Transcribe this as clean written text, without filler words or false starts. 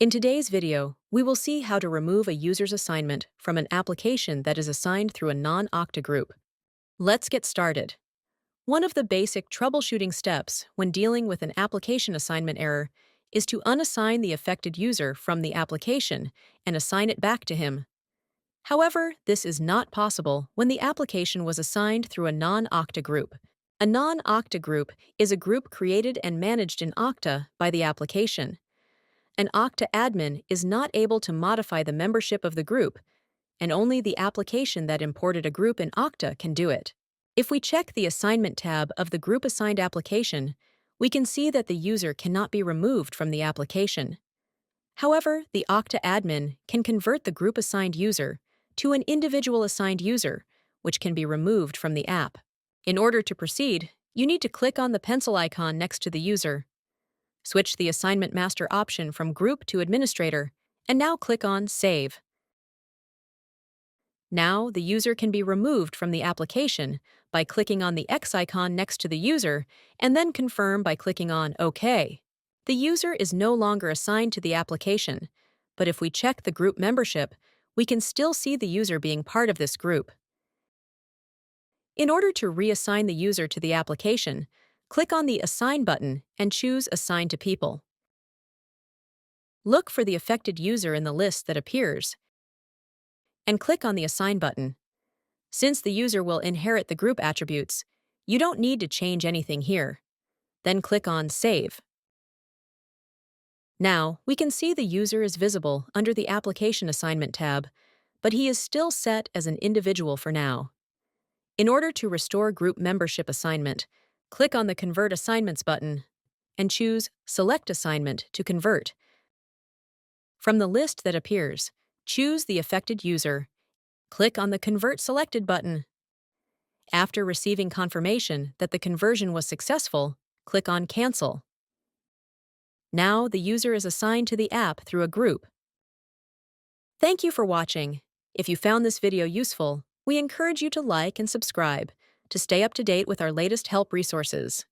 In today's video, we will see how to remove a user's assignment from an application that is assigned through a non-Okta group. Let's get started. One of the basic troubleshooting steps when dealing with an application assignment error is to unassign the affected user from the application and assign it back to him. However, this is not possible when the application was assigned through a non-Okta group. A non-Okta group is a group created and managed in Okta by the application. An Okta admin is not able to modify the membership of the group, and only the application that imported a group in Okta can do it. If we check the Assignment tab of the group-assigned application, we can see that the user cannot be removed from the application. However, the Okta admin can convert the group-assigned user to an individual assigned user, which can be removed from the app. In order to proceed, you need to click on the pencil icon next to the user. Switch the Assignment Master option from Group to Administrator, and now click on Save. Now, the user can be removed from the application by clicking on the X icon next to the user, and then confirm by clicking on OK. The user is no longer assigned to the application, but if we check the group membership, we can still see the user being part of this group. In order to reassign the user to the application, click on the Assign button and choose Assign to People. Look for the affected user in the list that appears, and click on the Assign button. Since the user will inherit the group attributes, you don't need to change anything here. Then click on Save. Now, we can see the user is visible under the Application Assignment tab, but he is still set as an individual for now. In order to restore group membership assignment, click on the Convert Assignments button and choose Select Assignment to convert. From the list that appears, choose the affected user. Click on the Convert Selected button. After receiving confirmation that the conversion was successful, click on Cancel. Now the user is assigned to the app through a group. Thank you for watching. If you found this video useful, we encourage you to like and subscribe to stay up to date with our latest help resources.